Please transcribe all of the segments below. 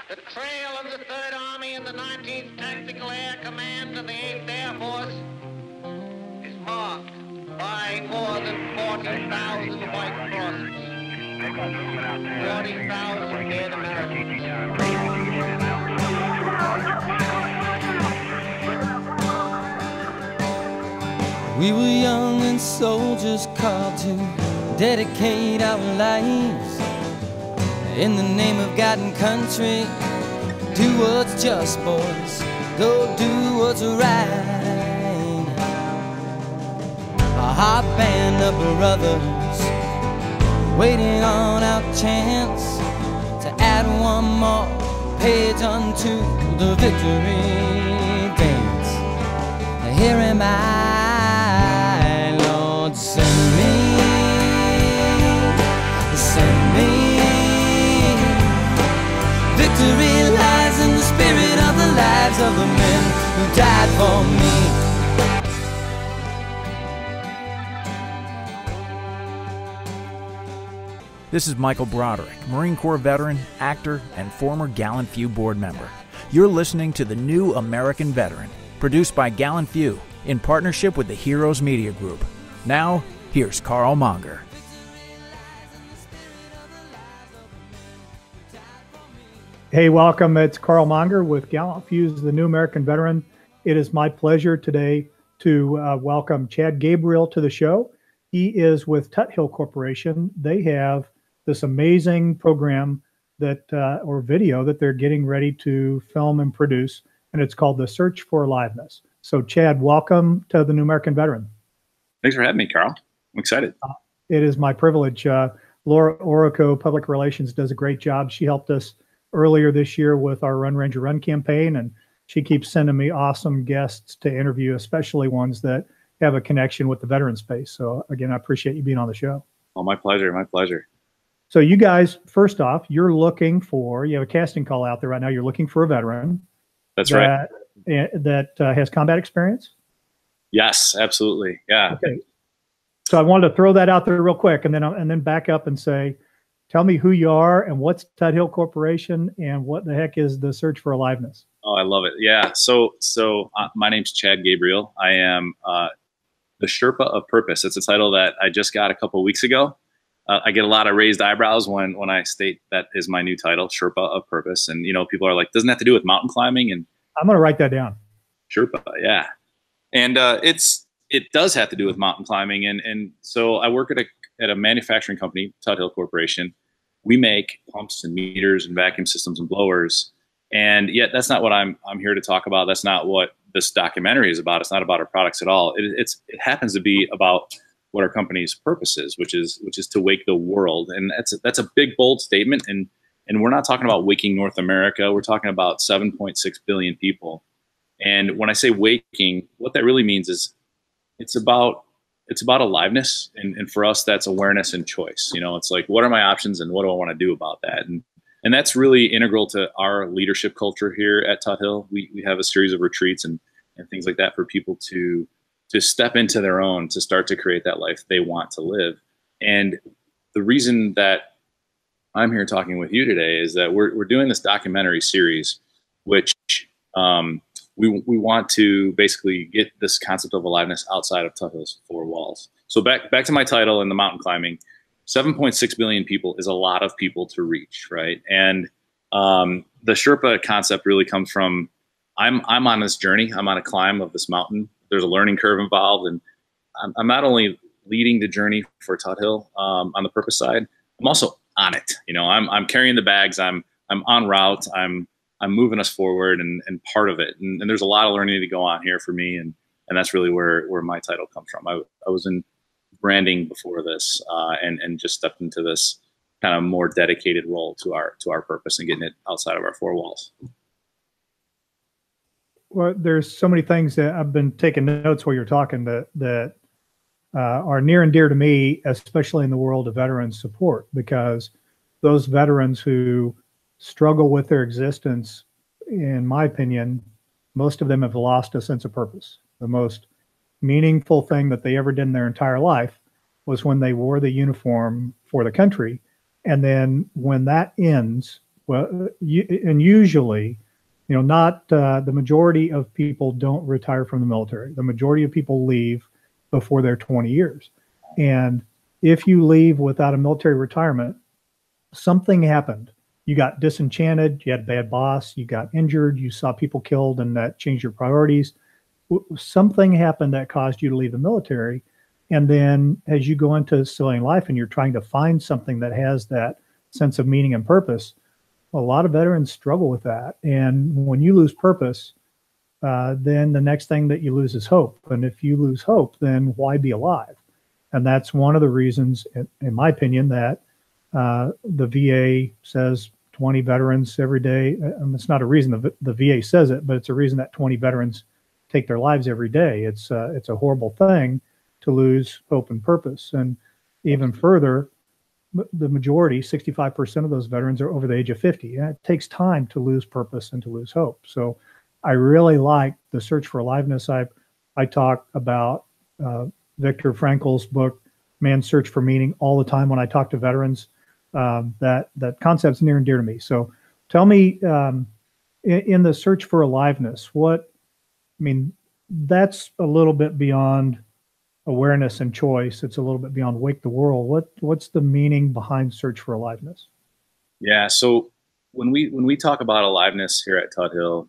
The trail of the 3rd Army and the 19th Tactical Air Command of the 8th Air Force is marked by more than 40,000 white crosses. 40,000 dead Americans. We were young and soldiers called to dedicate our lives in the name of God and country. Do what's just, boys. Go do what's right. A hot band of brothers waiting on our chance to add one more page unto the victory dance. Here am I, Lord, send me, send me. Victory lies in the spirit of the lives of the men who died for me. This is Michael Broderick, Marine Corps veteran, actor, and former Gallant Few board member. You're listening to The New American Veteran, produced by Gallant Few in partnership with the Heroes Media Group. Now, here's Carl Monger. Hey, welcome. It's Carl Monger with Gallant Few's The New American Veteran. It is my pleasure today to welcome Chad Gabriel to the show. He is with Tuthill Corporation. They have this amazing program that or video that they're getting ready to film and produce, and it's called The Search for Aliveness. So, Chad, welcome to The New American Veteran. Thanks for having me, Carl. I'm excited. It is my privilege. Laura Orico, Public Relations, does a great job. She helped us earlier this year with our Run Ranger Run campaign, and she keeps sending me awesome guests to interview, especially ones that have a connection with the veteran space. So again, I appreciate you being on the show. Oh, my pleasure. My pleasure. So you guys, first off, you have a casting call out there right now. You're looking for a veteran. That's right. That has combat experience? Yes, absolutely. Yeah. Okay. So I wanted to throw that out there real quick and then back up and say, tell me who you are and what's Tuthill Corporation and what the heck is the Search for Aliveness? Oh, I love it. Yeah. So my name's Chad Gabriel. I am the Sherpa of Purpose. It's a title that I just got a couple of weeks ago. I get a lot of raised eyebrows when I state that is my new title, Sherpa of Purpose. And, people are like, doesn't that have to do with mountain climbing? And I'm going to write that down. Sherpa, yeah. And it does have to do with mountain climbing. And so I work at a manufacturing company, Tuthill Corporation. We make pumps and meters and vacuum systems and blowers. And yet that's not what I'm here to talk about. That's not what this documentary is about. It's not about our products at all. It happens to be about what our company's purpose is, which is to wake the world. And that's a big, bold statement. And we're not talking about waking North America. We're talking about 7.6 billion people. And when I say waking, what that really means is it's about aliveness. And for us, that's awareness and choice. It's like, what are my options and what do I want to do about that? And that's really integral to our leadership culture here at Tuthill. We have a series of retreats and things like that for people to step into their own, to start to create that life they want to live. And the reason that I'm here talking with you today is that we're doing this documentary series, which we want to basically get this concept of aliveness outside of Tuthill's four walls. So back to my title and the mountain climbing. 7.6 billion people is a lot of people to reach, right? And the Sherpa concept really comes from I'm on this journey. I'm on a climb of this mountain. There's a learning curve involved, and I'm not only leading the journey for Tuthill on the purpose side, I'm also on it. I'm carrying the bags. I'm en route. I'm moving us forward and part of it. And there's a lot of learning to go on here for me, and that's really where my title comes from. I was in branding before this and just stepped into this kind of more dedicated role to our purpose and getting it outside of our four walls. Well, there's so many things that I've been taking notes while you're talking that are near and dear to me, especially in the world of veteran support, because those veterans who struggle with their existence, in my opinion, most of them have lost a sense of purpose. The most meaningful thing that they ever did in their entire life was when they wore the uniform for the country. And then when that ends, Well, and usually, not the majority of people don't retire from the military. The majority of people leave before they're 20 years. And if you leave without a military retirement, something happened. You got disenchanted, you had a bad boss, you got injured, you saw people killed, and that changed your priorities. Something happened that caused you to leave the military. And then as you go into civilian life and you're trying to find something that has that sense of meaning and purpose, a lot of veterans struggle with that. And when you lose purpose, then the next thing that you lose is hope. And if you lose hope, then why be alive? And that's one of the reasons, in my opinion, that the VA says 20 veterans every day. And it's not a reason the VA says it, but it's a reason that 20 veterans take their lives every day. It's a horrible thing to lose hope and purpose. And even further, the majority, 65% of those veterans are over the age of 50. And it takes time to lose purpose and to lose hope. So I really like the search for aliveness. I talk about Viktor Frankl's book, Man's Search for Meaning, all the time when I talk to veterans. That concept's near and dear to me. So tell me, in the search for aliveness, that's a little bit beyond awareness and choice. It's a little bit beyond wake the world. What's the meaning behind search for aliveness? Yeah. So when we talk about aliveness here at Tuthill,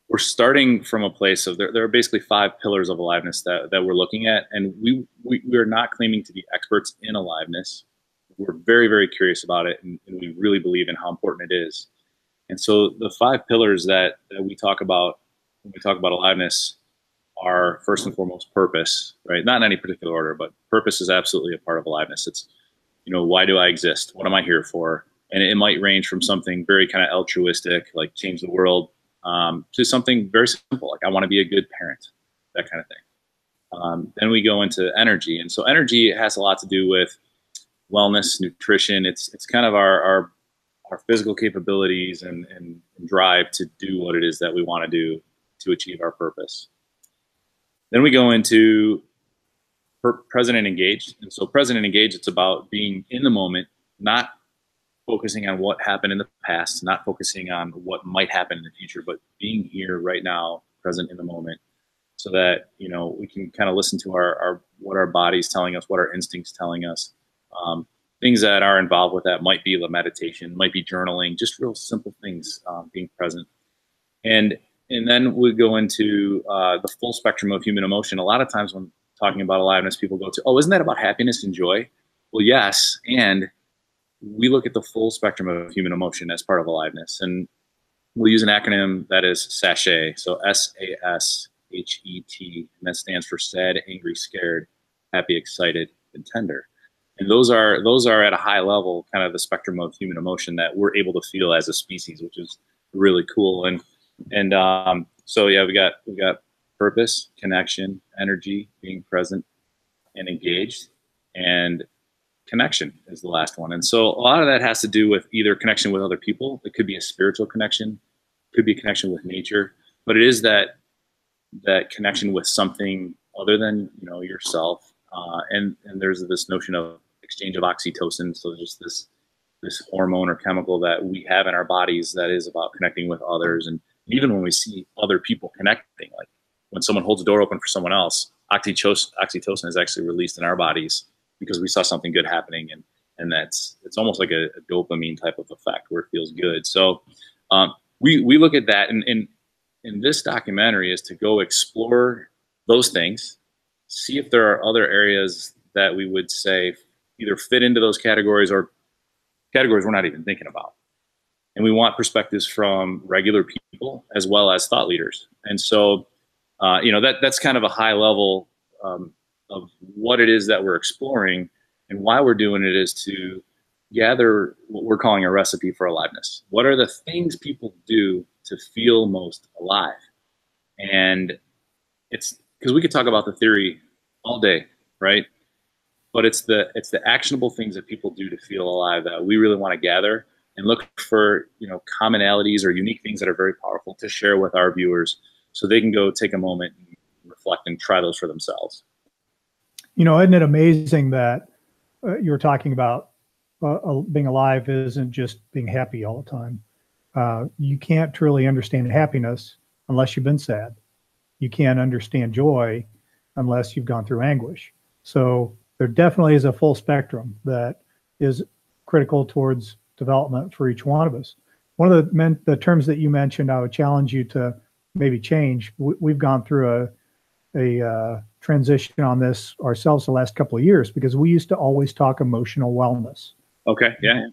we're starting from a place of there are basically 5 pillars of aliveness that we're looking at. And we're not claiming to be experts in aliveness. We're very, very curious about it. And we really believe in how important it is. And so the 5 pillars that we talk about when we talk about aliveness are first and foremost purpose, right? Not in any particular order, but purpose is absolutely a part of aliveness. It's, why do I exist? What am I here for? And it might range from something very kind of altruistic, like change the world, to something very simple, like I want to be a good parent, that kind of thing. Then we go into energy. And so energy has a lot to do with wellness, nutrition. It's kind of our physical capabilities and drive to do what it is that we want to do to achieve our purpose. Then we go into present and engaged. And so present and engaged, it's about being in the moment, not focusing on what happened in the past, not focusing on what might happen in the future, but being here right now, present in the moment, so that, we can kind of listen to what our body's telling us, what our instincts telling us. Things that are involved with that might be the meditation, might be journaling, just real simple things, being present. And then we go into the full spectrum of human emotion. A lot of times when talking about aliveness, people go to, oh, isn't that about happiness and joy? Well, yes. And we look at the full spectrum of human emotion as part of aliveness. And we'll use an acronym that is SASHET. So SASHET, and that stands for sad, angry, scared, happy, excited, and tender. And those are at a high level, kind of the spectrum of human emotion that we're able to feel as a species, which is really cool. And so yeah, we got purpose, connection, energy, being present and engaged, and connection is the last one. And so a lot of that has to do with either connection with other people. It could be a spiritual connection, could be a connection with nature, but it is that connection with something other than yourself. And there's this notion of exchange of oxytocin. So just this hormone or chemical that we have in our bodies that is about connecting with others. And even when we see other people connecting, like when someone holds a door open for someone else, oxytocin is actually released in our bodies because we saw something good happening. And it's almost like a dopamine type of effect where it feels good. So we look at that. And in this documentary is to go explore those things, see if there are other areas that we would say either fit into those categories or categories we're not even thinking about. And we want perspectives from regular people as well as thought leaders. And so, that's kind of a high level of what it is that we're exploring, and why we're doing it is to gather what we're calling a recipe for aliveness. What are the things people do to feel most alive? And it's because we could talk about the theory all day, right? But it's the actionable things that people do to feel alive that we really want to gather and look for, commonalities or unique things that are very powerful to share with our viewers, so they can go take a moment and reflect and try those for themselves. Isn't it amazing that you were talking about being alive isn't just being happy all the time. You can't truly understand happiness unless you've been sad. You can't understand joy unless you've gone through anguish. So there definitely is a full spectrum that is critical towards development for each one of us. One of the terms that you mentioned, I would challenge you to maybe change. We've gone through a transition on this ourselves the last couple of years, because we used to always talk emotional wellness. Okay. Yeah.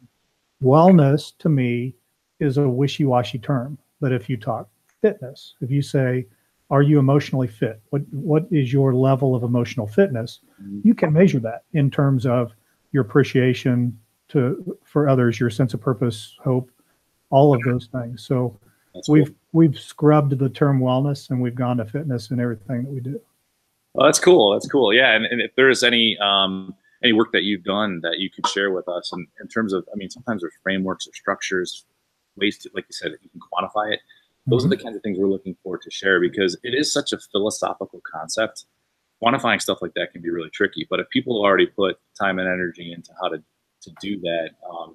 Wellness to me is a wishy-washy term. But if you talk fitness, if you say, are you emotionally fit? What is your level of emotional fitness? You can measure that in terms of your appreciation for others, your sense of purpose, hope, all of those things. So That's cool. we've scrubbed the term wellness, and we've gone to fitness in everything that we do. Well, that's cool. That's cool. Yeah. And if there is any work that you've done that you could share with us in terms of, I mean, sometimes there's frameworks or structures, ways to, like you said, that you can quantify it. Those are the kinds of things we're looking for to share, because it is such a philosophical concept. Quantifying stuff like that can be really tricky. But if people already put time and energy into how to do that,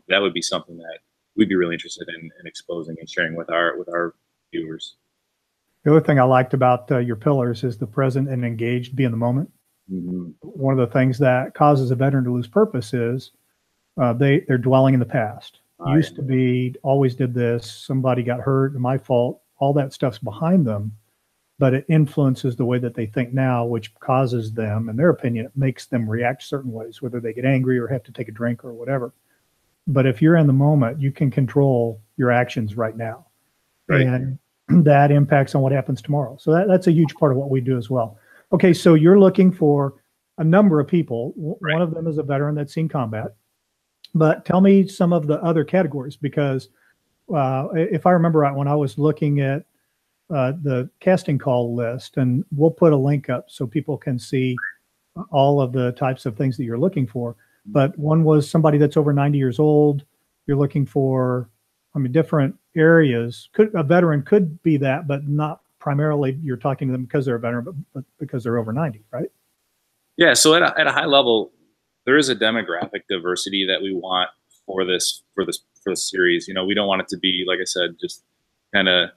that would be something that we'd be really interested in exposing and sharing with our viewers. The other thing I liked about your pillars is the present and engaged, be in the moment. Mm-hmm. One of the things that causes a veteran to lose purpose is they're dwelling in the past. Used to be, always did this, somebody got hurt, my fault, all that stuff's behind them, but it influences the way that they think now, which causes them, in their opinion, it makes them react certain ways, whether they get angry or have to take a drink or whatever. But if you're in the moment, you can control your actions right now. Right. And that impacts on what happens tomorrow. So that's a huge part of what we do as well. Okay, so you're looking for a number of people. Right. One of them is a veteran that's seen combat. But tell me some of the other categories, because if I remember right, when I was looking at the casting call list, and we'll put a link up so people can see all of the types of things that you're looking for. But one was somebody that's over 90 years old. You're looking for, I mean, different areas. A veteran could be that, but not primarily you're talking to them because they're a veteran, but because they're over 90, right? Yeah. So at a high level, there is a demographic diversity that we want for this series. You know, we don't want it to be, like I said, just kind of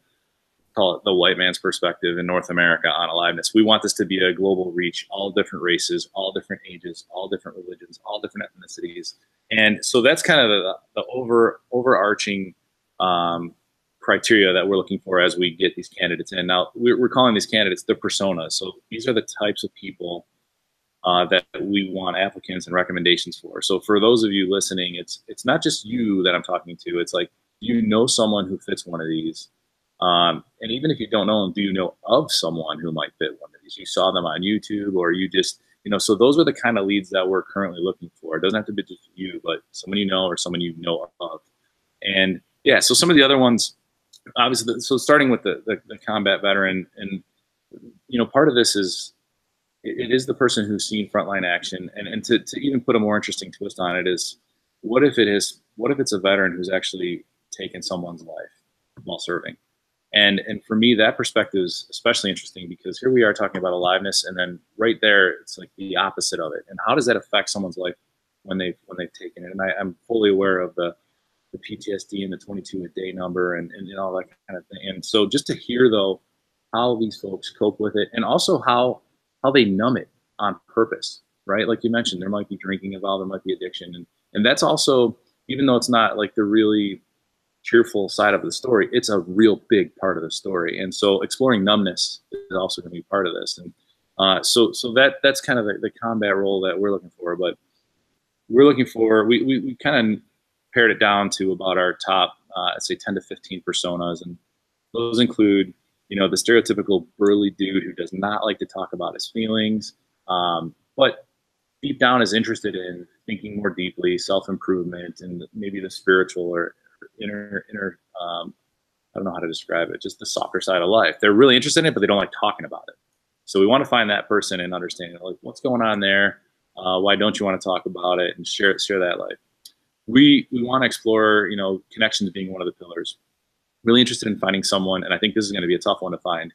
call it the white man's perspective in North America on aliveness. We want this to be a global reach, all different races, all different ages, all different religions, all different ethnicities. And so that's kind of the overarching criteria that we're looking for as we get these candidates in. Now, we're calling these candidates the personas. So these are the types of people that we want applicants and recommendations for. So for those of you listening, it's not just you that I'm talking to. It's like, you know someone who fits one of these. And even if you don't know them, do you know of someone who might fit one of these? You saw them on YouTube, or you just, you know, so those are the kind of leads that we're currently looking for. It doesn't have to be just you, but someone you know or someone you know of. And yeah, so some of the other ones, obviously, so starting with the combat veteran, and, you know, part of this is, it is the person who's seen frontline action, and to even put a more interesting twist on it is, what if it's a veteran who's actually taken someone's life while serving? And for me, that perspective is especially interesting, because here we are talking about aliveness, and then right there, it's like the opposite of it. And how does that affect someone's life when they've taken it? And I'm fully aware of the PTSD and the 22 a day number and all that kind of thing. And so just to hear, though, how these folks cope with it, and also how they numb it on purpose, right? Like you mentioned, there might be drinking involved, there might be addiction. And that's also, even though it's not like the really cheerful side of the story, it's a real big part of the story. And so exploring numbness is also going to be part of this. And so that's kind of the combat role that we're looking for. But we're looking for, we kind of pared it down to about our top, I'd say 10 to 15 personas. And those include, you know, the stereotypical burly dude who does not like to talk about his feelings, but deep down is interested in thinking more deeply, self-improvement, and maybe the spiritual or inner I don't know how to describe it, just the softer side of life. They're really interested in it, but they don't like talking about it. So we want to find that person and understand, like, what's going on there? Why don't you want to talk about it and share that life? We want to explore, you know, connections being one of the pillars. Really interested in finding someone, and I think this is going to be a tough one to find,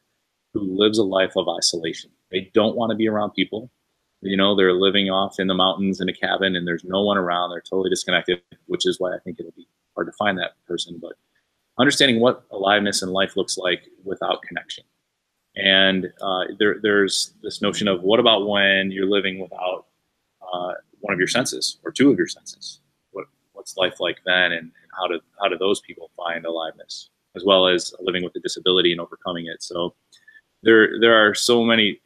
who lives a life of isolation. They don't want to be around people. You know, they're living off in the mountains in a cabin and there's no one around. They're totally disconnected, which is why I think it'll be hard to find that person. But understanding what aliveness in life looks like without connection. And there's this notion of what about when you're living without one of your senses or two of your senses? What's life like then, and how do those people find aliveness, as well as living with a disability and overcoming it? So there are so many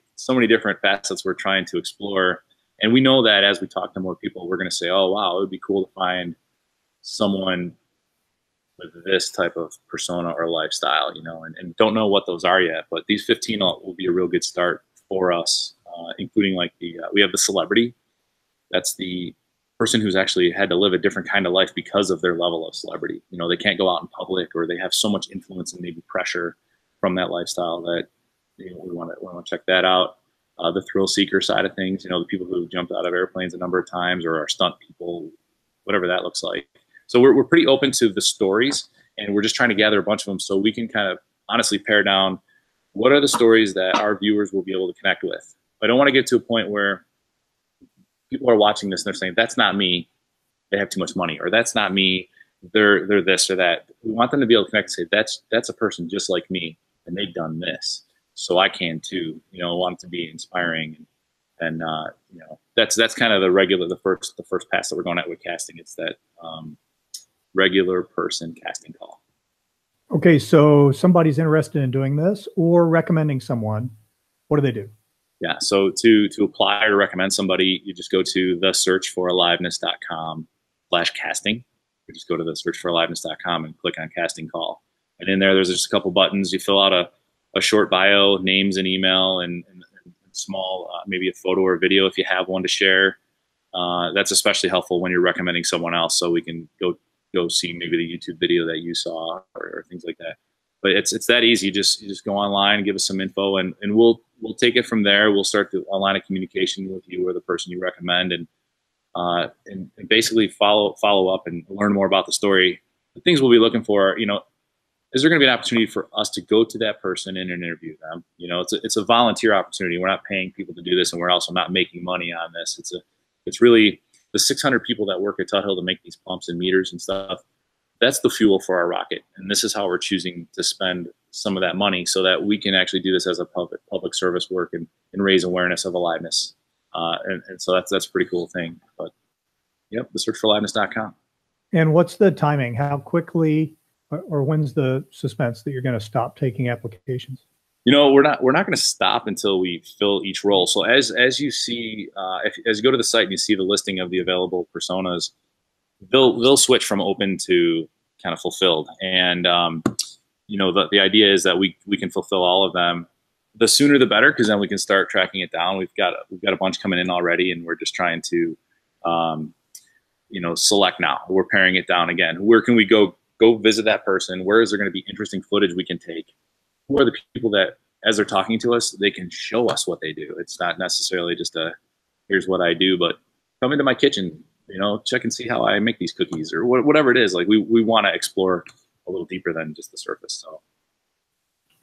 different facets we're trying to explore, and we know that as we talk to more people, we're going to say, oh wow, it would be cool to find someone with this type of persona or lifestyle, you know, and don't know what those are yet, but these 15 will be a real good start for us, including like we have the celebrity. That's the person who's actually had to live a different kind of life because of their level of celebrity. You know, they can't go out in public, or they have so much influence and maybe pressure from that lifestyle that, you know, we want to check that out. The thrill seeker side of things, you know, the people who jumped out of airplanes a number of times, or are stunt people, whatever that looks like. So we're pretty open to the stories, and we're just trying to gather a bunch of them so we can kind of honestly pare down what are the stories that our viewers will be able to connect with. I don't want to get to a point where people are watching this and they're saying, that's not me, they have too much money, or that's not me, they're this or that. We want them to be able to connect and say, that's a person just like me, and they've done this, so I can too. You know, I want it to be inspiring, and you know, that's kind of the first pass that we're going at with casting. It's that regular person casting call. Okay, so somebody's interested in doing this or recommending someone, what do they do? Yeah, so to apply or recommend somebody, you just go to thesearchforaliveness.com/casting. You just go to thesearchforaliveness.com and click on casting call. And in there's just a couple buttons. You fill out a short bio, names and email, and small, maybe a photo or video if you have one to share. That's especially helpful when you're recommending someone else, so we can go see maybe the YouTube video that you saw, or things like that. But it's that easy. You just go online and give us some info, and we'll take it from there. We'll start a line of communication with you or the person you recommend, and basically follow up and learn more about the story. The things we'll be looking for, you know, is there going to be an opportunity for us to go to that person and interview them? You know, it's a volunteer opportunity. We're not paying people to do this, and we're also not making money on this. It's really the 600 people that work at Tuthill to make these pumps and meters and stuff. That's the fuel for our rocket, and this is how we're choosing to spend some of that money, so that we can actually do this as a public service work and raise awareness of aliveness. And so that's a pretty cool thing. But yep, thesearchforaliveness.com. And what's the timing? How quickly, or when's the suspense that you're going to stop taking applications? You know, we're not going to stop until we fill each role. So as you see, as you go to the site and you see the listing of the available personas, they'll switch from open to kind of fulfilled. And you know, the idea is that we can fulfill all of them. The sooner the better, because then we can start tracking it down. We've got a bunch coming in already, and we're just trying to you know, select now. We're paring it down again. Where can we go visit that person? Where is there going to be interesting footage we can take? Who are the people that, as they're talking to us, they can show us what they do? It's not necessarily just here's what I do, but come into my kitchen, you know, check and see how I make these cookies, or whatever it is. Like we want to explore a little deeper than just the surface. So.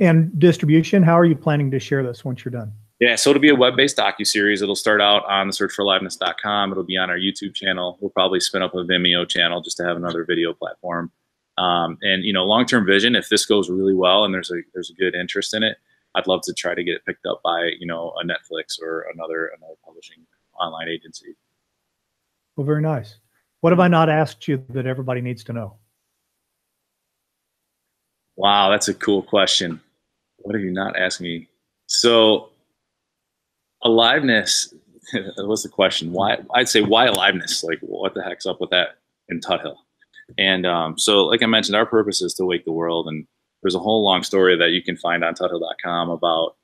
And distribution, how are you planning to share this once you're done? Yeah, so it'll be a web-based docuseries. It'll start out on thesearchforaliveness.com. It'll be on our YouTube channel. We'll probably spin up a Vimeo channel just to have another video platform. And you know, long-term vision, if this goes really well and there's a good interest in it, I'd love to try to get it picked up by, you know, a Netflix or another publishing online agency. Well, very nice. What have I not asked you that everybody needs to know? Wow, that's a cool question. What have you not asked me? So, aliveness. What's the question? Why? I'd say why aliveness? Like, what the heck's up with that in Tuthill? And so, like I mentioned, our purpose is to wake the world. And there's a whole long story that you can find on Tuthill.com about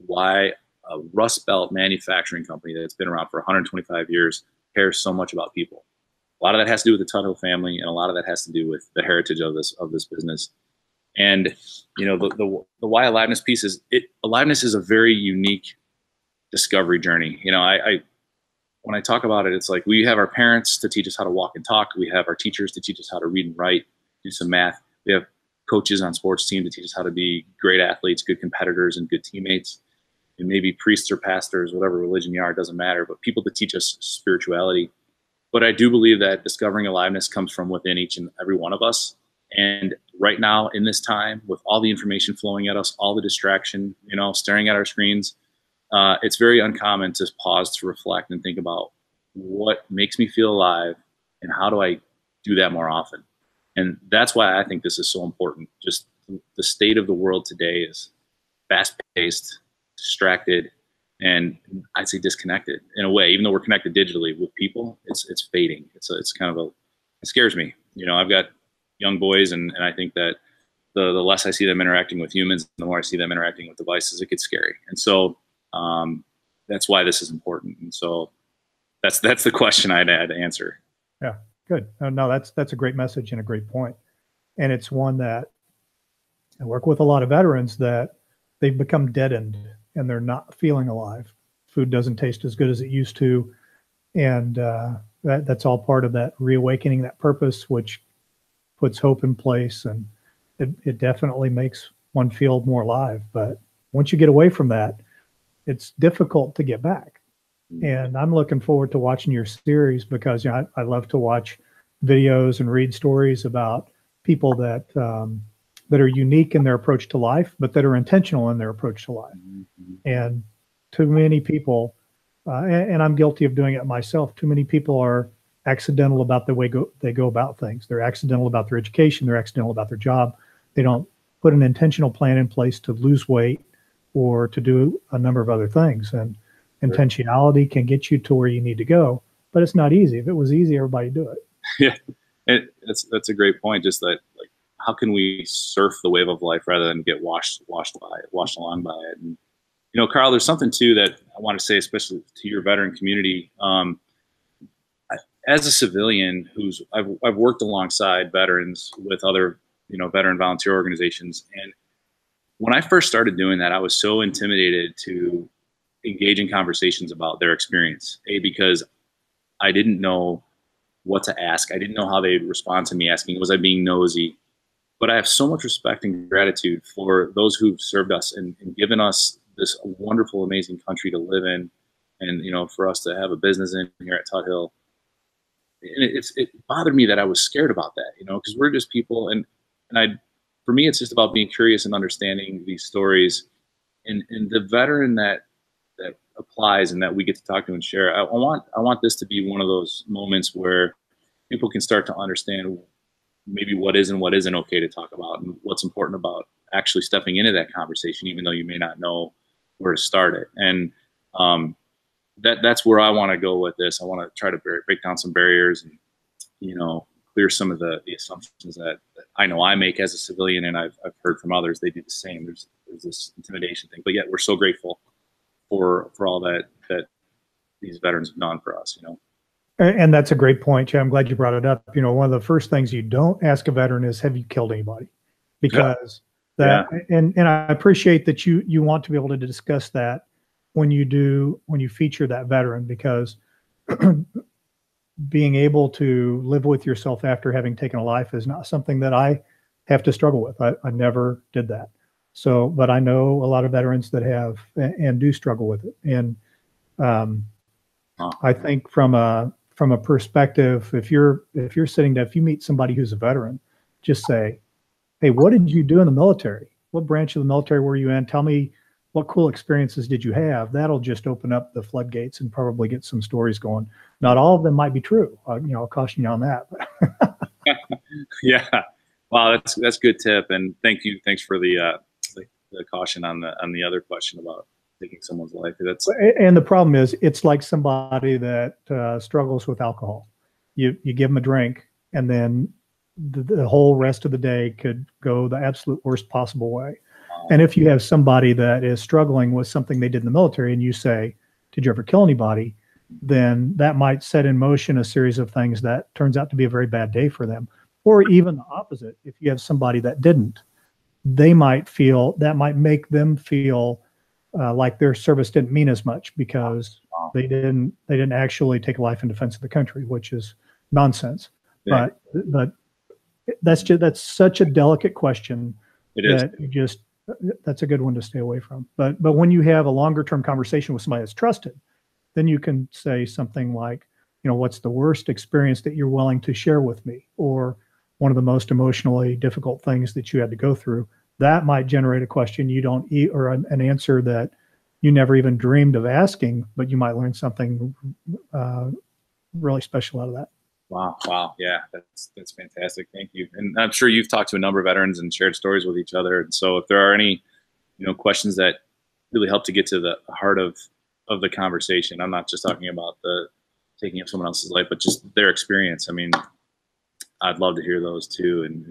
why a Rust Belt manufacturing company that's been around for 125 years cares so much about people. A lot of that has to do with the Tuthill family, and a lot of that has to do with the heritage of this business. And you know, the why aliveness piece is aliveness is a very unique discovery journey. You know, when I talk about it, it's like we have our parents to teach us how to walk and talk. We have our teachers to teach us how to read and write, do some math. We have coaches on sports teams to teach us how to be great athletes, good competitors, and good teammates. and maybe priests or pastors, whatever religion you are, it doesn't matter, but people to teach us spirituality. But I do believe that discovering aliveness comes from within each and every one of us. And right now in this time, with all the information flowing at us, all the distraction, staring at our screens, it's very uncommon to pause to reflect and think about what makes me feel alive and how do I do that more often. And that's why I think this is so important. Just the state of the world today is fast-paced, distracted, and I'd say disconnected in a way. Even though we're connected digitally with people, it's fading. It's kind of it scares me. I've got young boys, and I think that the less I see them interacting with humans, the more I see them interacting with devices, it gets scary. And so that's why this is important. And so that's the question I'd had to answer. Yeah, good. No, that's a great message and a great point. And it's one that I work with a lot of veterans that they've become deadened and they're not feeling alive. Food doesn't taste as good as it used to. And that's all part of that reawakening, that purpose, which puts hope in place. And it definitely makes one feel more alive. But once you get away from that, it's difficult to get back. And I'm looking forward to watching your series because I love to watch videos and read stories about people that are unique in their approach to life, but that are intentional in their approach to life. And too many people, and I'm guilty of doing it myself, too many people are accidental about the way they go about things. They're accidental about their education. They're accidental about their job. They don't put an intentional plan in place to lose weight or to do a number of other things. And intentionality can get you to where you need to go, but it's not easy. If it was easy, everybody'd do it. Yeah, that's a great point. Just that, like, how can we surf the wave of life rather than get washed along by it? And Carl, there's something too that I want to say, especially to your veteran community. As a civilian I've worked alongside veterans with other veteran volunteer organizations, and when I first started doing that, I was so intimidated to engage in conversations about their experience. Because I didn't know what to ask. I didn't know how they'd respond to me asking, was I being nosy? But I have so much respect and gratitude for those who've served us and given us this wonderful, amazing country to live in, and for us to have a business in here at Tuthill. And it bothered me that I was scared about that, because we're just people, and for me, it's just about being curious and understanding these stories, and the veteran that applies and that we get to talk to and share. I want this to be one of those moments where people can start to understand maybe what is and what isn't okay to talk about, and what's important about actually stepping into that conversation, even though you may not know where to start it. And that's where I want to go with this. I want to try to break down some barriers and clear some of the assumptions that I know I make as a civilian, and I've heard from others they do the same. There's this intimidation thing, but yet we're so grateful for all that these veterans have done for us. And that's a great point, Chad. I'm glad you brought it up. One of the first things you don't ask a veteran is, have you killed anybody? Because and I appreciate that you want to be able to discuss that when you feature that veteran, because being able to live with yourself after having taken a life is not something that I have to struggle with. I never did that. So, but I know a lot of veterans that have and do struggle with it. And I think from a perspective, if you meet somebody who's a veteran, just say, hey, what did you do in the military? What branch of the military were you in? Tell me, what cool experiences did you have? That'll just open up the floodgates and probably get some stories going. Not all of them might be true. I'll caution you on that. Yeah. Wow, that's good tip, and thank you. Thanks for the caution on the other question about taking someone's life. And the problem is, it's like somebody that struggles with alcohol. You give them a drink, and then the whole rest of the day could go the absolute worst possible way. And if you have somebody that is struggling with something they did in the military, and you say, did you ever kill anybody? Then that might set in motion a series of things that turns out to be a very bad day for them. Or even the opposite. If you have somebody that didn't, that might make them feel like their service didn't mean as much because they didn't actually take a life in defense of the country, which is nonsense. Yeah. But that's such a delicate question that you just that's a good one to stay away from. But when you have a longer term conversation with somebody that's trusted, then you can say something like, what's the worst experience that you're willing to share with me, or one of the most emotionally difficult things that you had to go through. That might generate a question you don't or an answer that you never even dreamed of asking, but you might learn something really special out of that. Wow. Yeah, that's fantastic. Thank you. And I'm sure you've talked to a number of veterans and shared stories with each other. And so if there are any, questions that really help to get to the heart of the conversation, I'm not just talking about the taking up someone else's life, but just their experience. I mean, I'd love to hear those too. And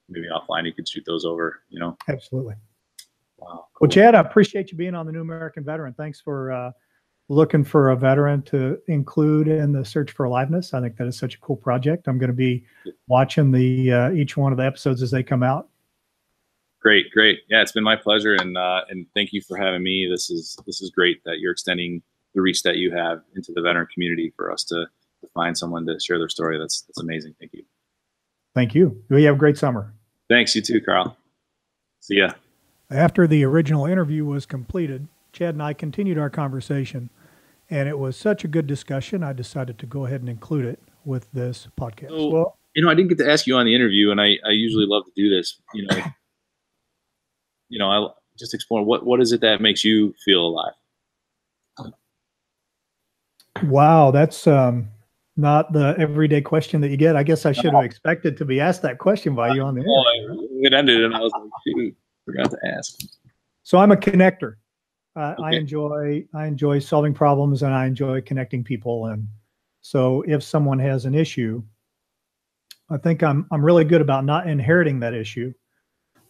maybe offline you could shoot those over, Absolutely. Wow. Cool. Well, Chad, I appreciate you being on the New American Veteran. Thanks for looking for a veteran to include in the search for aliveness. I think that is such a cool project. I'm going to be watching the each one of the episodes as they come out. Great. Yeah, it's been my pleasure, and thank you for having me. This is great that you're extending the reach that you have into the veteran community for us to find someone to share their story. That's amazing. Thank you. Thank you. You have a great summer. Thanks. You too, Carl. See ya. After the original interview was completed, Chad and I continued our conversation, and it was such a good discussion, I decided to go ahead and include it with this podcast. So, I didn't get to ask you on the interview, and I usually love to do this. I just explore what is it that makes you feel alive? Wow, that's not the everyday question that you get. I guess I should have expected to be asked that question by you on the interview. It ended, and I was like, shoot, forgot to ask. So I'm a connector. Okay. I enjoy solving problems, and I enjoy connecting people. And so if someone has an issue, I think I'm really good about not inheriting that issue,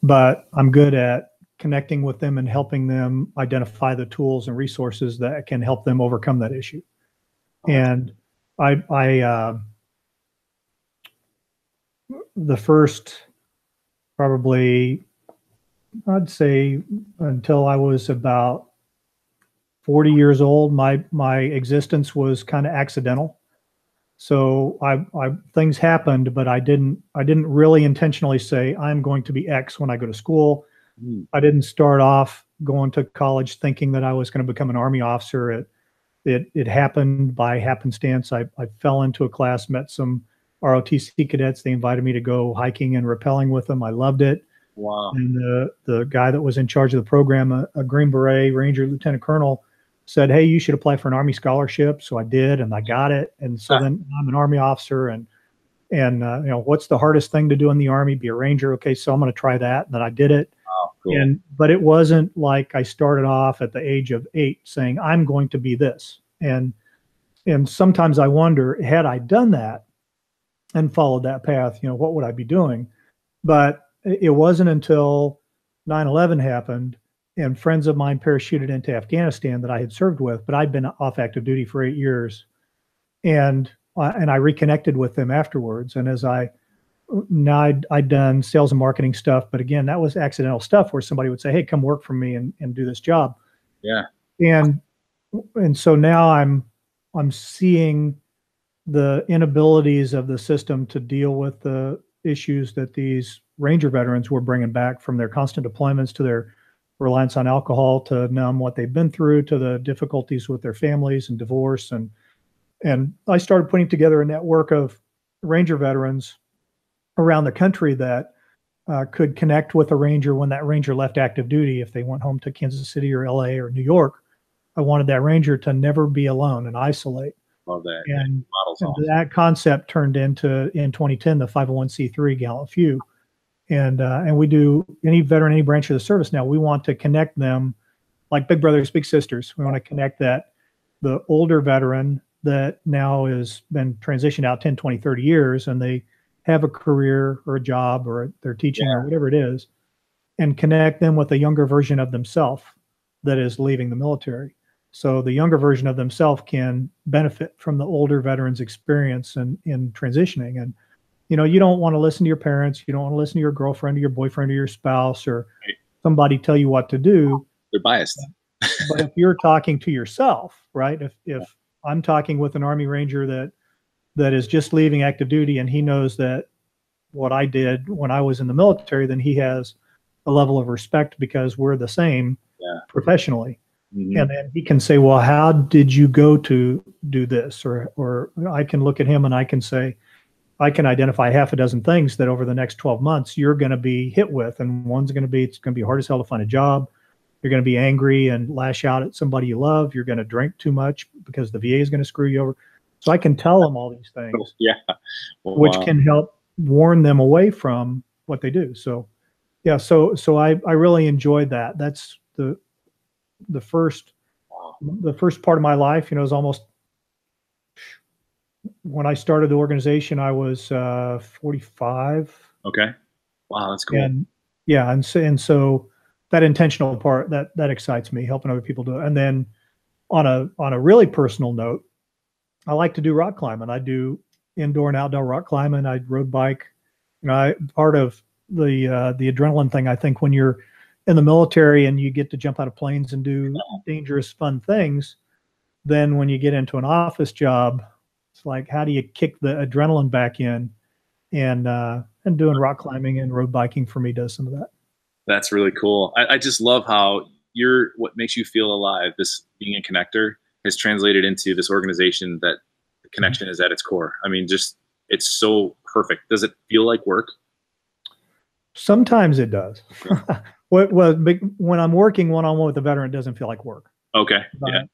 but I'm good at connecting with them and helping them identify the tools and resources that can help them overcome that issue. And the first, probably, I'd say until I was about 40 years old, my existence was kind of accidental. So things happened, but I didn't really intentionally say I'm going to be X when I go to school. I didn't start off going to college thinking that I was going to become an Army officer. It happened by happenstance. I fell into a class, met some ROTC cadets. They invited me to go hiking and rappelling with them. I loved it. Wow. And the guy that was in charge of the program, a Green Beret Ranger Lieutenant Colonel, said, "Hey, you should apply for an Army scholarship." So I did, and I got it. And so then I'm an Army officer, and what's the hardest thing to do in the Army? Be a Ranger. Okay, so I'm going to try that. And then I did it. Wow, cool. But it wasn't like I started off at the age of 8 saying I'm going to be this. And sometimes I wonder, had I done that and followed that path, what would I be doing? But it wasn't until 9/11 happened and friends of mine parachuted into Afghanistan that I had served with, but I'd been off active duty for 8 years. And I reconnected with them afterwards. And I'd done sales and marketing stuff, but again, that was accidental stuff where somebody would say, "Hey, come work for me and do this job." Yeah. And so now I'm seeing the inabilities of the system to deal with the issues that these Ranger veterans were bringing back from their constant deployments to their reliance on alcohol, to numb what they've been through, to the difficulties with their families and divorce. And I started putting together a network of Ranger veterans around the country that could connect with a Ranger when that Ranger left active duty. If they went home to Kansas City or LA or New York, I wanted that Ranger to never be alone and isolate. Love that. And Awesome. that concept turned into, in 2010, the 501c3 Gallant Few. And we do any veteran, any branch of the service now, we want to connect them like big brothers, big sisters. We want to connect the older veteran that now has been transitioned out 10, 20, 30 years, and they have a career or a job or they're teaching or whatever it is, and connect them with a younger version of themselves that is leaving the military. So the younger version of themselves can benefit from the older veteran's experience in transitioning. And, you don't want to listen to your parents. You don't want to listen to your girlfriend or your boyfriend or your spouse or somebody tell you what to do. They're biased. But if you're talking to yourself, right? If I'm talking with an Army Ranger that is just leaving active duty and he knows that what I did when I was in the military, then he has a level of respect because we're the same professionally. Mm-hmm. And then he can say, well, how did you go to do this? Or I can look at him and I can say, I can identify half a dozen things that over the next 12 months you're going to be hit with. And one's going to be, it's going to be hard as hell to find a job. You're going to be angry and lash out at somebody you love. You're going to drink too much because the VA is going to screw you over. So I can tell them all these things, well, which can help warn them away from what they do. So, yeah, so I really enjoyed that. That's the first part of my life. You know, is almost when I started the organization, I was 45. Okay, wow, that's cool. And yeah, and so that intentional part that excites me, helping other people do it. And then on a really personal note, I like to do rock climbing. I do indoor and outdoor rock climbing. I road bike. You know, part of the adrenaline thing, I think when you're in the military and you get to jump out of planes and do dangerous, fun things, then when you get into an office job, it's like, how do you kick the adrenaline back in? And doing rock climbing and road biking for me does some of that. That's really cool. I just love how what makes you feel alive, this being a connector, has translated into this organization that the connection is at its core. I mean, just, it's so perfect. Does it feel like work? Sometimes it does. Well, when I'm working one-on-one with a veteran, it doesn't feel like work. Okay.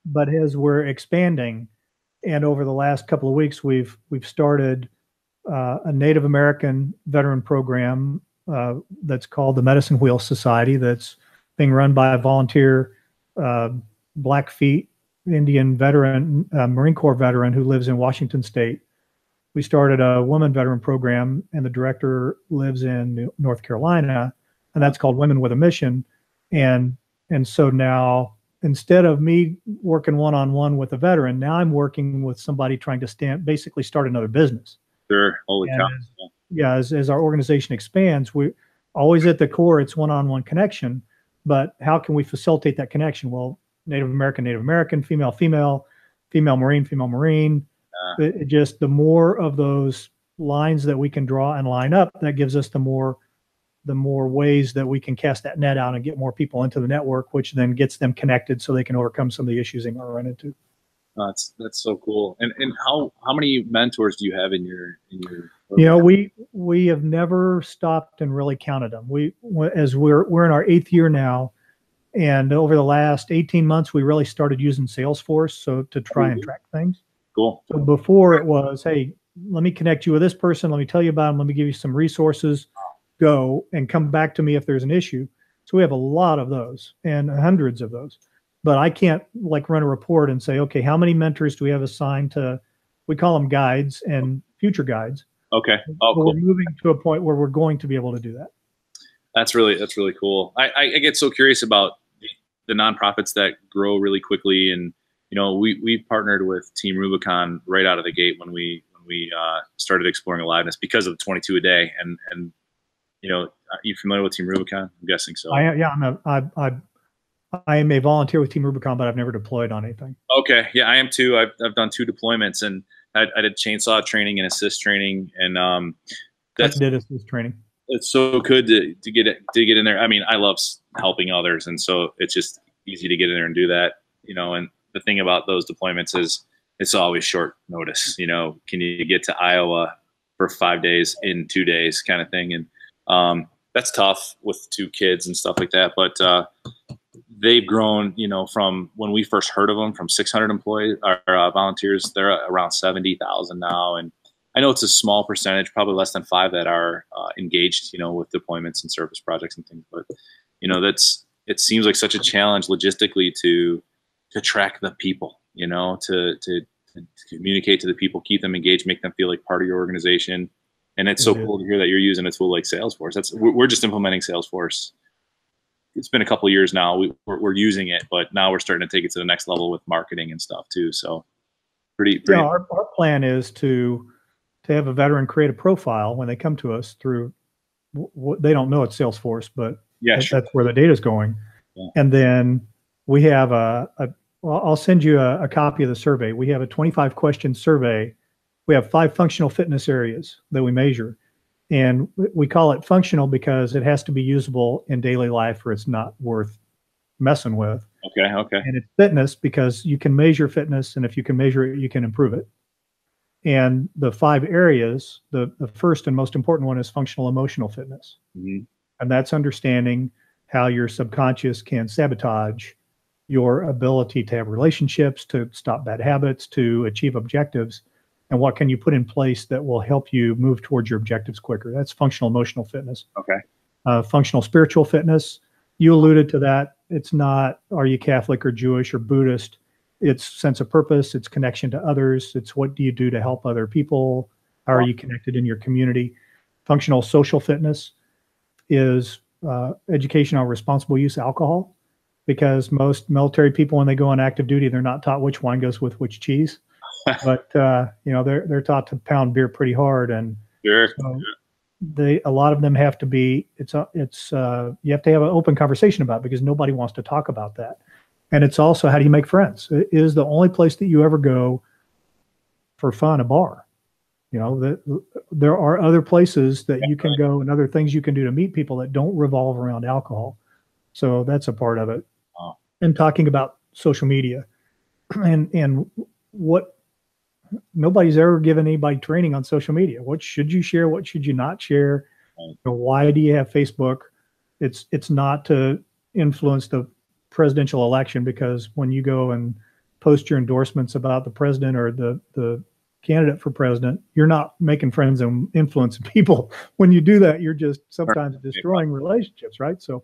But as we're expanding, and over the last couple of weeks, we've started a Native American veteran program that's called the Medicine Wheel Society, that's being run by a volunteer Blackfeet Indian veteran, Marine Corps veteran who lives in Washington State. We started a women veteran program, and the director lives in North Carolina, and that's called Women with a Mission. And so now, instead of me working one-on-one with a veteran, now I'm working with somebody trying to basically start another business. Sure. Holy cow. Yeah, as our organization expands, we always at the core, it's one-on-one connection, but how can we facilitate that connection? Well, Native American, female, Marine. It just, the more of those lines that we can draw and line up, that gives us the more ways that we can cast that net out and get more people into the network, which then gets them connected so they can overcome some of the issues they might run into. That's so cool. And how many mentors do you have in your program? You know, we have never stopped and really counted them. We're in our 8th year now, and over the last 18 months, we really started using Salesforce to try and track things. Cool. So before it was, hey, let me connect you with this person. Let me tell you about them. Let me give you some resources. Go and come back to me if there's an issue. So we have a lot of those and hundreds of those. But I can't like run a report and say, okay, how many mentors do we have assigned to, we call them guides and future guides. Okay. Oh, cool. We're moving to a point where we're going to be able to do that. That's really cool. I get so curious about the nonprofits that grow really quickly. And, you know, we partnered with Team Rubicon right out of the gate when we started exploring Aliveness because of 22 a day. And you know, are you familiar with Team Rubicon? I'm guessing so. I am a volunteer with Team Rubicon, but I've never deployed on anything. Okay, yeah, I am too. I've done 2 deployments, and I did chainsaw training and assist training, and did assist training. It's so good to get in there. I mean, I love helping others, and so it's just easy to get in there and do that. You know, and the thing about those deployments is it's always short notice. You know, can you get to Iowa for 5 days in 2 days, kind of thing, and that's tough with 2 kids and stuff like that. But they've grown, you know, from when we first heard of them, from 600 employees or volunteers, they're around 70,000 now. And I know it's a small percentage, probably less than 5 that are engaged, you know, with deployments and service projects and things. But, you know, it seems like such a challenge logistically to track the people, you know, to communicate to the people, keep them engaged, make them feel like part of your organization. And it's so cool to hear that you're using a tool like Salesforce. We're just implementing Salesforce. It's been a couple of years now. We're using it, but now we're starting to take it to the next level with marketing and stuff too. So pretty. Yeah, our plan is to have a veteran create a profile when they come to us through. They don't know it's Salesforce, but that's where the data is going. Yeah. And then we have I'll send you a copy of the survey. We have a 25-question survey. We have 5 functional fitness areas that we measure. And we call it functional because it has to be usable in daily life or it's not worth messing with. Okay. Okay. And it's fitness because you can measure fitness, and if you can measure it, you can improve it. And the 5 areas, the first and most important one is functional emotional fitness. Mm-hmm. And that's understanding how your subconscious can sabotage your ability to have relationships, to stop bad habits, to achieve objectives, and what can you put in place that will help you move towards your objectives quicker. That's functional emotional fitness. Okay. Functional spiritual fitness, you alluded to that. It's not, are you Catholic or Jewish or Buddhist? It's sense of purpose. It's connection to others. It's what do you do to help other people? How are you connected in your community? Functional social fitness is education on responsible use of alcohol, because most military people, when they go on active duty, they're not taught which wine goes with which cheese, but they're taught to pound beer pretty hard, and Sure. so a lot of them have to be. You have to have an open conversation about it because nobody wants to talk about that. And it's also, how do you make friends? It is the only place that you ever go for fun, a bar. There are other places that you can go and other things you can do to meet people that don't revolve around alcohol. So that's a part of it. Oh. And talking about social media and what nobody's ever given anybody training on social media. What should you share? What should you not share? Why do you have Facebook? It's not to influence the presidential election, because when you go and post your endorsements about the president or the candidate for president, you're not making friends and influencing people. When you do that, you're just sometimes destroying relationships, right? So,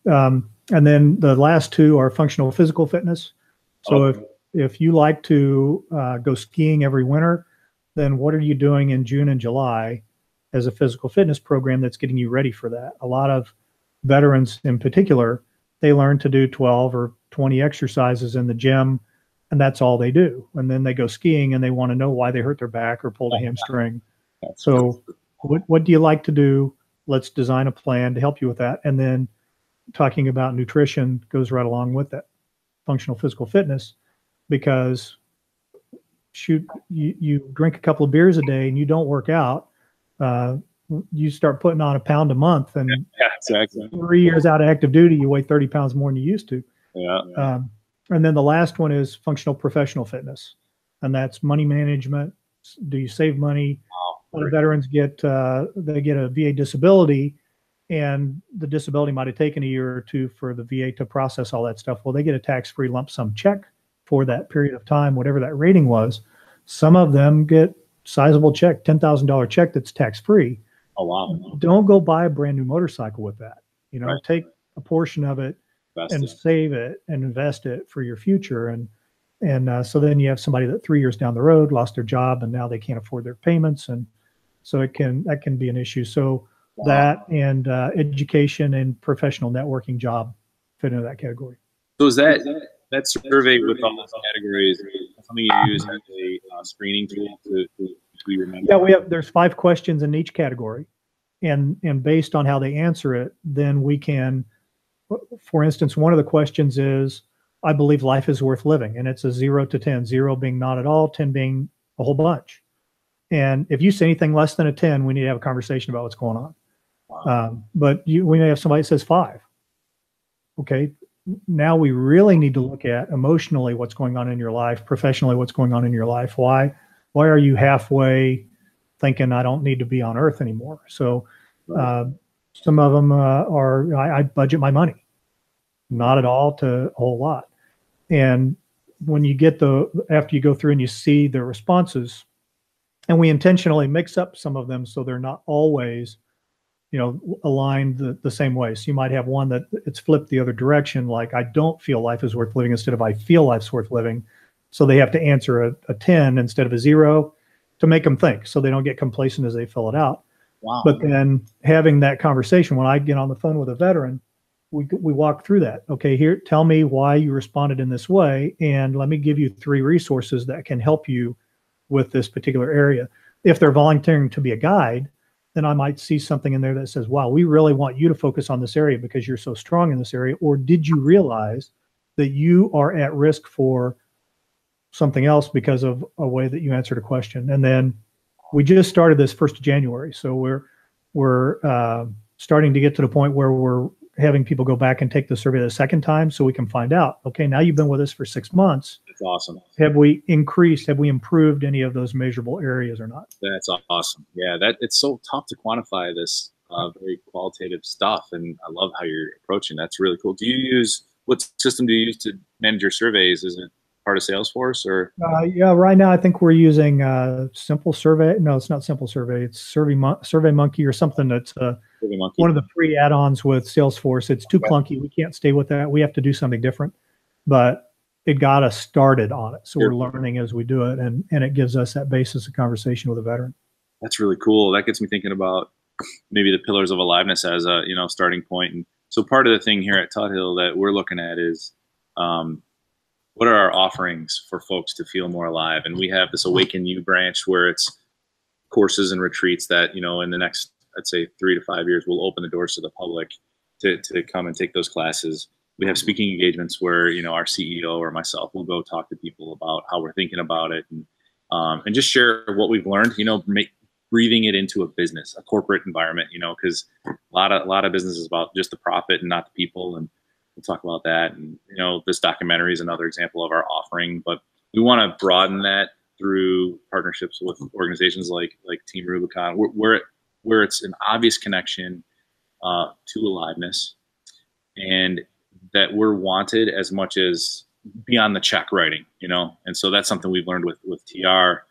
and then the last 2 are functional physical fitness. So if you like to go skiing every winter, then what are you doing in June and July as a physical fitness program that's getting you ready for that? A lot of veterans in particular, they learn to do 12 or 20 exercises in the gym, and that's all they do. And then they go skiing and they want to know why they hurt their back or pulled a hamstring. So what do you like to do? Let's design a plan to help you with that. And then talking about nutrition goes right along with that, functional physical fitness, because you drink a couple of beers a day and you don't work out, you start putting on 1 pound a month, and Exactly. 3 years out of active duty, you weigh 30 pounds more than you used to. Yeah. And then the last one is functional professional fitness, and that's money management. Do you save money? A lot of veterans get a VA disability, and the disability might have taken a year or 2 for the VA to process all that stuff. Well, they get a tax-free lump sum check for that period of time, whatever that rating was. Some of them get sizable check, $10,000 check that's tax-free. Oh, wow. Don't go buy a brand new motorcycle with that. Right. Take a portion of it and save it and invest it for your future. And so then you have somebody that 3 years down the road lost their job and now they can't afford their payments. And so that can be an issue. So that and education and professional networking job fit into that category. So is that survey with all those categories something you use as a screening tool to remember? Yeah, there's 5 questions in each category, and based on how they answer it, then we can, for instance, one of the questions is, I believe life is worth living, and it's a 0 to 10, 0 being not at all, 10 being a whole bunch. And if you say anything less than a 10, we need to have a conversation about what's going on. Wow. But we may have somebody that says 5. Okay, now we really need to look at emotionally what's going on in your life, professionally what's going on in your life. Why are you halfway thinking I don't need to be on earth anymore? So some of them are, I budget my money, not at all to a whole lot. And when you get after you go through and you see the responses, and we intentionally mix up some of them so they're not always, aligned the same way. So you might have one that it's flipped the other direction, like I don't feel life is worth living instead of I feel life's worth living. So they have to answer a 10 instead of a 0 to make them think, so they don't get complacent as they fill it out. Wow. But then having that conversation, when I get on the phone with a veteran, we walk through that. Okay, here, tell me why you responded in this way, and let me give you 3 resources that can help you with this particular area. If they're volunteering to be a guide, then I might see something in there that says, wow, we really want you to focus on this area because you're so strong in this area. Or did you realize that you are at risk for something else because of a way that you answered a question? And then we just started this 1st of January. So we're starting to get to the point where we're having people go back and take the survey the second time so we can find out, okay, now you've been with us for 6 months. That's awesome. Have we improved any of those measurable areas or not? That's awesome. Yeah, it's so tough to quantify this very qualitative stuff, and I love how you're approaching. That's really cool. What system do you use to manage your surveys? Is it part of Salesforce or? Yeah, right now I think we're using Simple Survey. No, it's not Simple Survey. It's Survey Monkey or something that's one of the free add-ons with Salesforce. It's too clunky. We can't stay with that. We have to do something different. But it got us started on it. So we're learning as we do it, and it gives us that basis of conversation with a veteran. That's really cool. That gets me thinking about maybe the pillars of aliveness as a starting point. And so part of the thing here at Tuthill that we're looking at is what are our offerings for folks to feel more alive? And we have this Awaken You branch where it's courses and retreats that, in the next, I'd say 3 to 5 years, will open the doors to the public to come and take those classes. We have speaking engagements where, our CEO or myself will go talk to people about how we're thinking about it and just share what we've learned, breathing it into a business, a corporate environment, because a lot of business is about just the profit and not the people. And we'll talk about that. And, this documentary is another example of our offering, but we want to broaden that through partnerships with organizations like Team Rubicon, where it's an obvious connection to aliveness, and that we're wanted as much as beyond the check writing, And so that's something we've learned with TR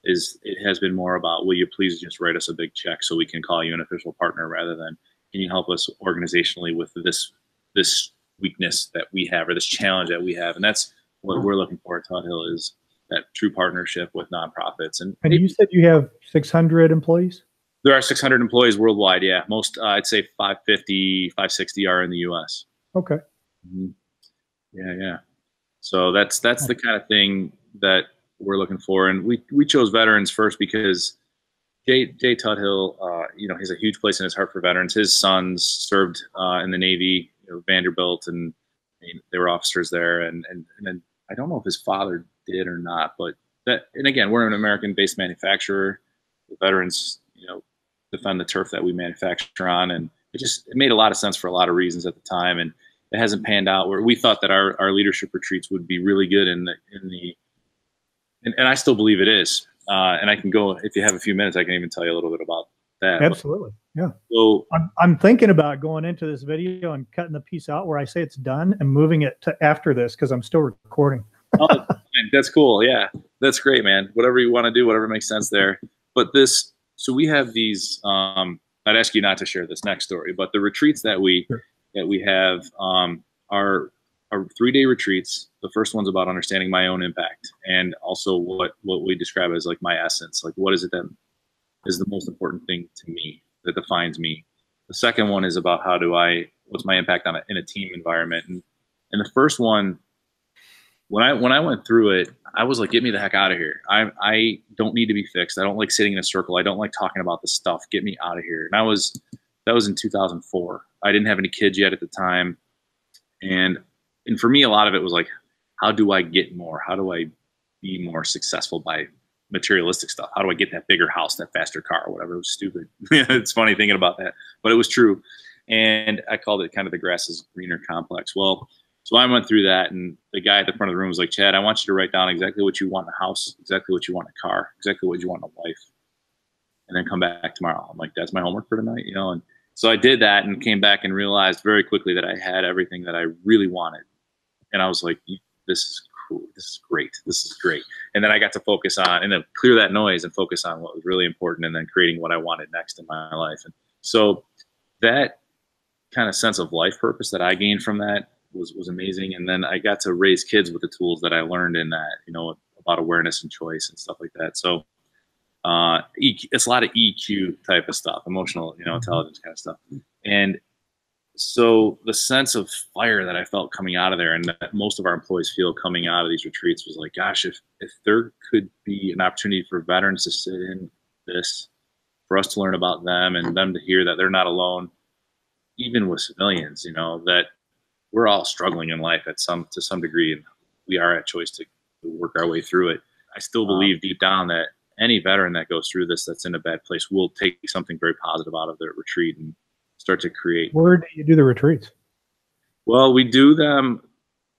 is it has been more about, will you please just write us a big check so we can call you an official partner rather than, can you help us organizationally with this weakness that we have or this challenge that we have? And that's what we're looking for at Tuthill, is that true partnership with nonprofits. And you said you have 600 employees? There are 600 employees worldwide. Yeah. Most, I'd say 550, 560 are in the US. Okay. Mm-hmm. Yeah. So that's the kind of thing that we're looking for. And we chose veterans first because Jay Tuthill, he's a huge place in his heart for veterans. His sons served in the Navy, Vanderbilt, and they were officers there. And then I don't know if his father did or not, but and again, we're an American-based manufacturer. The veterans, defend the turf that we manufacture on, and it made a lot of sense for a lot of reasons at the time. And it hasn't panned out where we thought that our leadership retreats would be really good and I still believe it is. And I can go, if you have a few minutes, I can even tell you a little bit about that. Absolutely. Yeah. So I'm thinking about going into this video and cutting the piece out where I say it's done and moving it to after this, because I'm still recording. Oh, that's cool. Yeah, that's great, man. Whatever you want to do, whatever makes sense there. But so we have these, I'd ask you not to share this next story, but the retreats that we have are 3-day retreats. The first one's about understanding my own impact, and also what we describe as like my essence. Like, what is it that is the most important thing to me that defines me? The second one is about what's my impact in a team environment. And the first one, when I went through it, I was like, get me the heck out of here. I don't need to be fixed. I don't like sitting in a circle. I don't like talking about this stuff. Get me out of here. And that was in 2004. I didn't have any kids yet at the time. And for me, a lot of it was like, how do I get more? How do I be more successful by materialistic stuff? How do I get that bigger house, that faster car, or whatever? It was stupid. It's funny thinking about that, but it was true. And I called it kind of the grass is greener complex. Well, so I went through that, and the guy at the front of the room was like, Chad, I want you to write down exactly what you want in a house, exactly what you want in a car, exactly what you want in a life, and then come back tomorrow. I'm like, that's my homework for tonight, And so I did that and came back and realized very quickly that I had everything that I really wanted. And I was like, this is cool. This is great. This is great. And then I got to focus on and then clear that noise and focus on what was really important, and then creating what I wanted next in my life. And so that kind of sense of life purpose that I gained from that was amazing. And then I got to raise kids with the tools that I learned in that, about awareness and choice and stuff like that. So it's a lot of EQ type of stuff, emotional, intelligence kind of stuff. And so the sense of fire that I felt coming out of there, and that most of our employees feel coming out of these retreats, was like, gosh, if there could be an opportunity for veterans to sit in this, for us to learn about them and them to hear that they're not alone, even with civilians, that we're all struggling in life to some degree, and we are at choice to work our way through it. I still believe deep down that any veteran that goes through this that's in a bad place will take something very positive out of their retreat and start to create. Where do you do the retreats? Well, we do them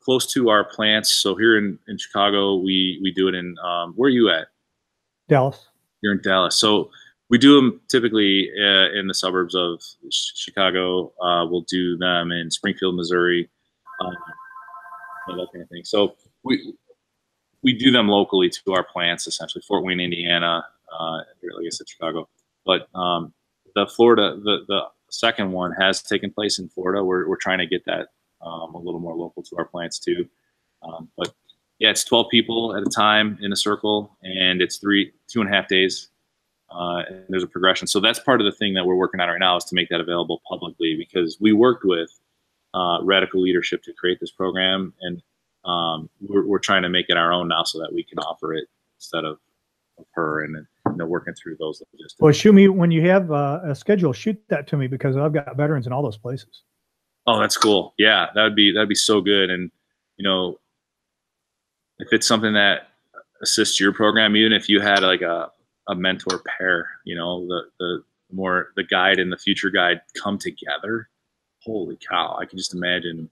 close to our plants. So here in Chicago, we do it in, where are you at? Dallas. You're in Dallas. So we do them typically in the suburbs of Chicago. We'll do them in Springfield, Missouri, that kind of thing. So we do them locally to our plants, essentially Fort Wayne, Indiana, like I said, Chicago. But the Florida, the second one has taken place in Florida. We're trying to get that a little more local to our plants too. But yeah, it's 12 people at a time in a circle, and it's 2.5 days. And there's a progression. So that's part of the thing that we're working on right now, is to make that available publicly, because we worked with Radical Leadership to create this program, and we're trying to make it our own now so that we can offer it instead of her, and working through those logistics. Well, shoot me when you have a schedule. Shoot that to me, because I've got veterans in all those places. Oh, that's cool. Yeah, that'd be so good. And if it's something that assists your program, even if you had like a mentor pair, the more the guide and the future guide come together, holy cow! I can just imagine,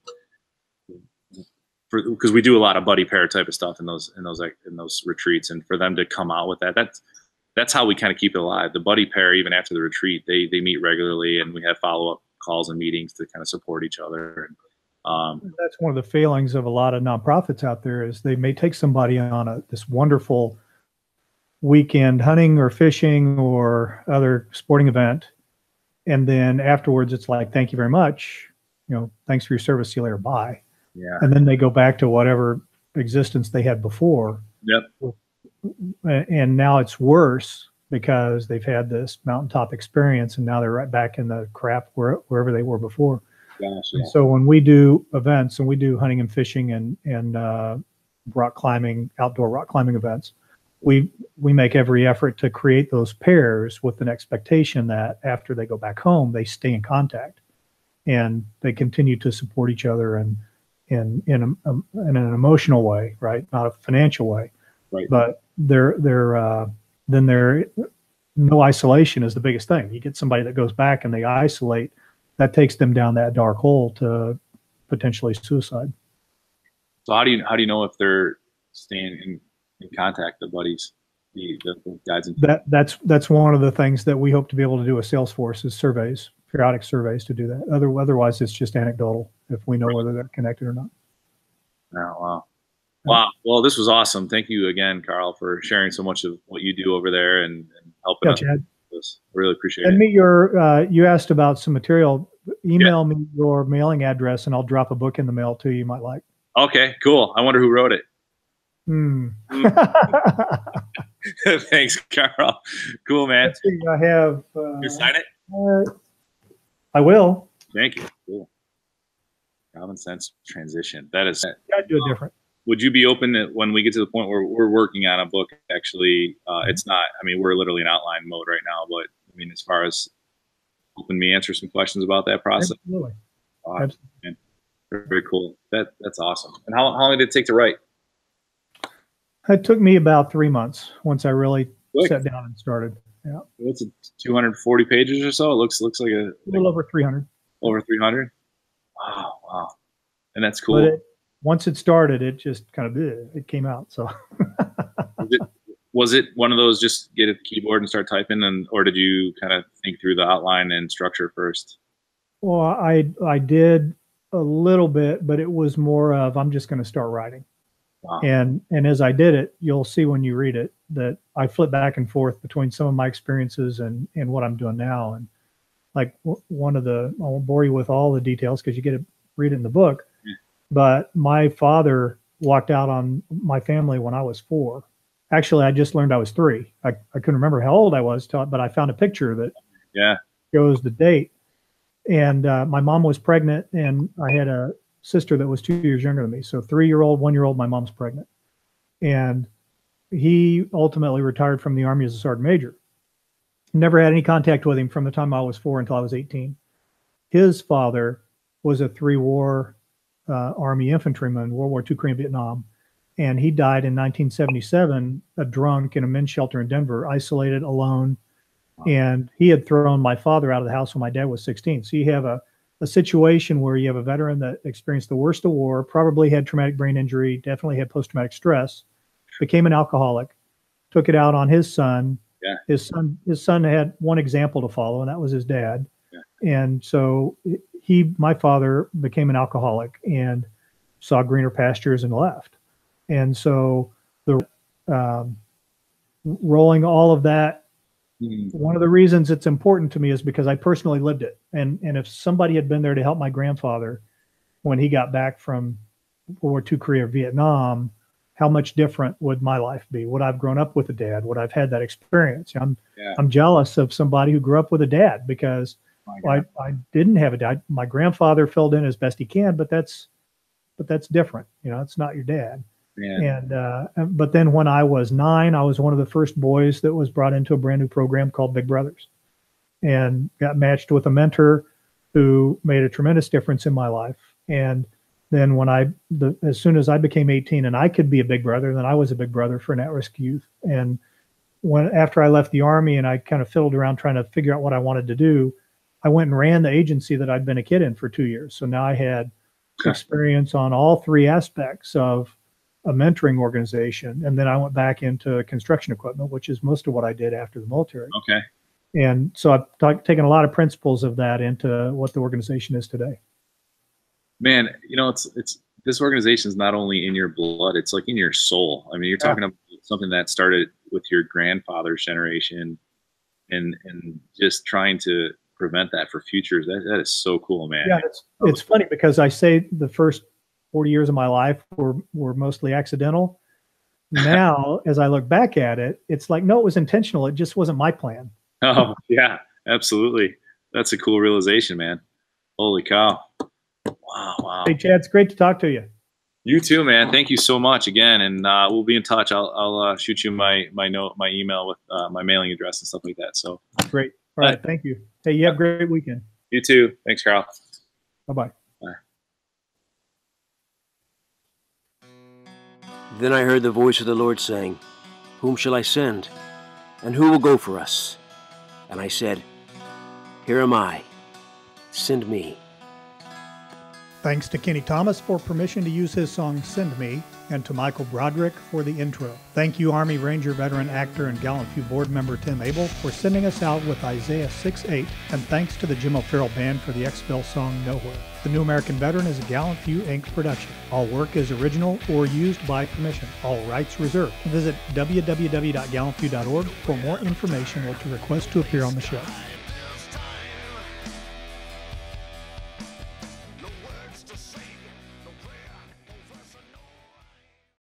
because we do a lot of buddy pair type of stuff in those retreats, and for them to come out with that's how we kind of keep it alive. The buddy pair, even after the retreat, they meet regularly, and we have follow-up calls and meetings to kind of support each other. That's one of the failings of a lot of nonprofits out there, is they may take somebody on this wonderful weekend hunting or fishing or other sporting event, and then afterwards it's like, thank you very much, thanks for your service, see you later, bye. Yeah. And then they go back to whatever existence they had before. Yep. And now it's worse, because they've had this mountaintop experience, and now they're right back in the crap wherever they were before. Gotcha. And so when we do events, and we do hunting and fishing and rock climbing, outdoor rock climbing events, we make every effort to create those pairs with an expectation that after they go back home, they stay in contact and they continue to support each other, and in an emotional way, right? Not a financial way, right? But then no isolation is the biggest thing. You get somebody that goes back and they isolate, that takes them down that dark hole to potentially suicide. So how do you know if they're staying in contact, the buddies, the guides? That's one of the things that we hope to be able to do with Salesforce, is surveys, periodic surveys to do that. Otherwise, it's just anecdotal if we know whether they're connected or not. Oh, wow. Wow. Well, this was awesome. Thank you again, Carl, for sharing so much of what you do over there and helping us with this. I really appreciate it. Send me you asked about some material. Email me your mailing address, and I'll drop a book in the mail to you might like. Okay, cool. I wonder who wrote it. Thanks, Carl. Cool, man. Let's see, I have. You sign it? I will. Thank you. Cool. Common sense transition. That is. Gotta do it different. Would you be open to, when we get to the point where we're working on a book, actually, it's not, we're literally in outline mode right now, but as far as helping me answer some questions about that process. Absolutely. Absolutely. Very cool. That's awesome. And how long did it take to write? It took me about 3 months once I really sat down and started. Yeah. What's it, 240 pages or so? It looks like a little over 300. Over 300? Wow. And that's cool. But once it started, it just kind of it came out. So was it one of those just get a keyboard and start typing, or did you kind of think through the outline and structure first? Well, I did a little bit, but it was more of, I'm just going to start writing. Wow. And as I did it, you'll see when you read it that I flip back and forth between some of my experiences and what I'm doing now. And like I won't bore you with all the details because you get to read it in the book. Yeah. But my father walked out on my family when I was 4. Actually, I just learned I was 3. I couldn't remember how old I was, but I found a picture that shows the date. And my mom was pregnant, and I had a sister that was 2 years younger than me. So 3-year-old, 1-year-old, my mom's pregnant. And he ultimately retired from the Army as a sergeant major. Never had any contact with him from the time I was 4 until I was 18. His father was a 3-war Army infantryman, World War II, Korea, Vietnam. And he died in 1977, a drunk in a men's shelter in Denver, isolated, alone. And he had thrown my father out of the house when my dad was 16. So you have a situation where you have a veteran that experienced the worst of war, probably had traumatic brain injury, definitely had post-traumatic stress, became an alcoholic, took it out on his son. Yeah. His son had one example to follow, and that was his dad. Yeah. And so my father became an alcoholic and saw greener pastures and left. And so rolling all of that, one of the reasons it's important to me is because I personally lived it. And if somebody had been there to help my grandfather when he got back from World War II, Korea, Vietnam, how much different would my life be? Would I've grown up with a dad? Would I've had that experience? I'm jealous of somebody who grew up with a dad because I didn't have a dad. My grandfather filled in as best he can, but that's different. It's not your dad. Yeah. But then when I was 9, I was one of the first boys that was brought into a brand new program called Big Brothers, and got matched with a mentor who made a tremendous difference in my life. And then as soon as I became 18 and I could be a big brother, then I was a big brother for an at-risk youth. And after I left the Army and I kind of fiddled around trying to figure out what I wanted to do, I went and ran the agency that I'd been a kid in for 2 years. So now I had experience on all 3 aspects of a mentoring organization. And then I went back into construction equipment, which is most of what I did after the military. Okay. And so I've taken a lot of principles of that into what the organization is today. Man, it's this organization is not only in your blood, it's like in your soul. I mean, you're talking about something that started with your grandfather's generation and just trying to prevent that for futures. That is so cool, man. Yeah, it's funny because I say the first 40 years of my life were mostly accidental. Now, as I look back at it, it's like, no, it was intentional. It just wasn't my plan. Oh, yeah, absolutely. That's a cool realization, man. Holy cow. Wow. Hey, Chad, it's great to talk to you. You too, man. Thank you so much again, and we'll be in touch. I'll shoot you my email with my mailing address and stuff like that. So great. All right, thank you. Hey, you have a great weekend. You too. Thanks, Carl. Bye-bye. Bye. Then I heard the voice of the Lord saying, "Whom shall I send? And who will go for us?" And I said, "Here am I. Send me." Thanks to Kenny Thomas for permission to use his song Send Me, and to Michael Broderick for the intro. Thank you, Army Ranger veteran, actor, and Gallant Few board member Tim Abel for sending us out with Isaiah 6:8, and thanks to the Jim O'Farrell Band for the Expel song Nowhere. The New American Veteran is a Gallant Few Inc. production. All work is original or used by permission. All rights reserved. Visit www.gallantfew.org for more information or to request to appear on the show.